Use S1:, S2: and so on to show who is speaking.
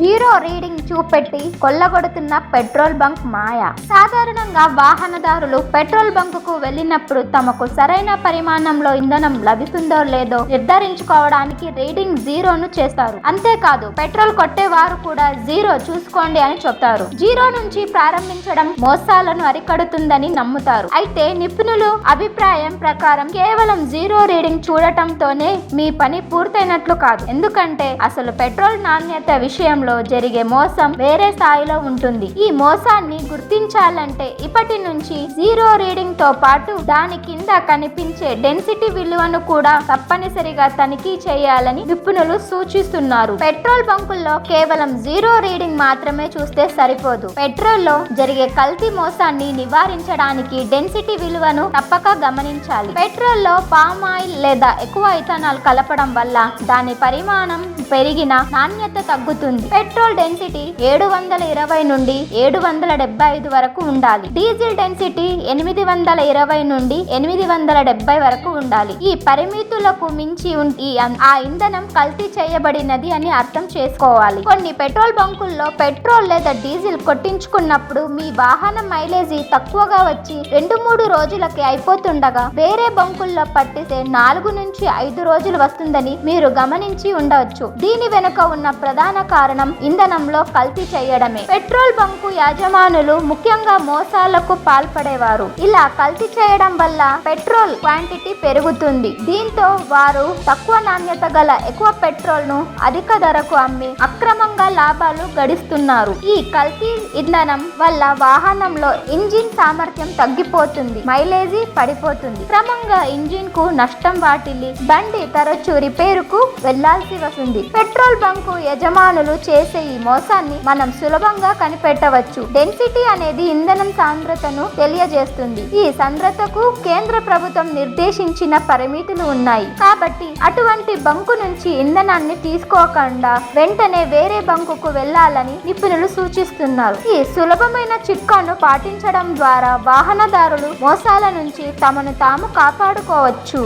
S1: Zero reading చూపెట్టి కొల్లగొడుతున్న petrol bunk మాయ. సాధారణంగా వాహనదారులు పెట్రోల్ బంకుకు వెళ్ళినప్పుడు తమకు సరైన పరిమాణంలో ఇంధనం లభిస్తుందో లేదో నిర్ధారించుకోవడానికి రీడింగ్ జీరోను చేస్తారు. అంతేకాదు పెట్రోల్ కొట్టేవారు కూడా జీరో చూసుకోండి అని చెప్తారు. జీరో నుంచి ప్రారంభించడం మోసాలను అరికడుతుందని నమ్ముతారు. అయితే నిపుణుల అభిప్రాయం ప్రకారం కేవలం జీరో రీడింగ్ చూడటంతోనే మీ పని పూర్తయినట్లు కాదు. ఎందుకంటే అసలు పెట్రోల్ నాణ్యత విషయంలో జరిగే మోసం వేరే స్థాయిలో ఉంటుంది. ఈ మోసాన్ని గుర్తించాలంటే ఇప్పటి నుంచి జీరో రీడింగ్ తో పాటు దాని కింద కనిపించే డెన్సిటీ విలువను కూడా తప్పనిసరిగా తనిఖీ చేయాలని నిపుణులు సూచిస్తున్నారు. పెట్రోల్ బంకుల్లో కేవలం జీరో రీడింగ్ మాత్రమే చూస్తే సరిపోదు. పెట్రోల్ లో జరిగే కల్తీ మోసాన్ని నివారించడానికి డెన్సిటీ విలువను తప్పక గమనించాలి. పెట్రోల్ లో పామ్ ఆయిల్ లేదా ఎక్కువ ఇథనాల్ కలపడం వల్ల దాని పరిమాణం పెరిగిన నాణ్యత తగ్గుతుంది. పెట్రోల్ డెన్సిటీ 720 నుండి 775 వరకు ఉండాలి. డీజిల్ డెన్సిటీ 820 నుండి 870 వరకు ఉండాలి. ఈ పరిమితులకు మించి ఆ ఇంధనం కల్తీ చేయబడినది అని అర్థం చేసుకోవాలి. కొన్ని పెట్రోల్ బంకుల్లో పెట్రోల్ లేదా డీజిల్ కొట్టించుకున్నప్పుడు మీ వాహన మైలేజీ తక్కువగా వచ్చి 2-3 రోజులకి అయిపోతుండగా వేరే బంకుల్లో పట్టిస్తే 4 నుంచి 5 రోజులు వస్తుందని మీరు గమనించి ఉండవచ్చు. దీని వెనుక ఉన్న ప్రధాన కారణం ఇంధనంలో కల్తీ చేయడమే. పెట్రోల్ బంకు యాజమానులు ముఖ్యంగా మోసాలకు పాల్పడేవారు. ఇలా కల్తీ చేయడం వల్ల పెట్రోల్ క్వాంటిటీ పెరుగుతుంది. దీంతో వారు తక్కువ నాణ్యత గల ఎక్కువ పెట్రోల్ ను అధిక ధరకు అమ్మి అక్రమంగా లాభాలు గడిస్తున్నారు. ఈ కల్తీ ఇంధనం వల్ల వాహనంలో ఇంజిన్ సామర్థ్యం తగ్గిపోతుంది, మైలేజీ పడిపోతుంది. క్రమంగా ఇంజిన్ కు నష్టం వాటిల్లి బండి తరచూ రిపేరుకు వెళ్లాల్సి వస్తుంది. పెట్రోల్ బంకు యజమానులు చేసే ఈ మోసాన్ని మనం సులభంగా కనిపెట్టవచ్చు. డెన్సిటీ అనేది ఇంధనం సాంద్రతను తెలియజేస్తుంది. ఈ సాంద్రతకు కేంద్ర ప్రభుత్వం నిర్దేశించిన పరిమితులు ఉన్నాయి. కాబట్టి అటువంటి బంకు నుంచి ఇంధనాన్ని తీసుకోకుండా వెంటనే వేరే బంకుకు వెళ్లాలని నిపుణులు సూచిస్తున్నారు. ఈ సులభమైన చిట్కాను పాటించడం ద్వారా వాహనదారులు మోసాల నుంచి తమను తాము కాపాడుకోవచ్చు.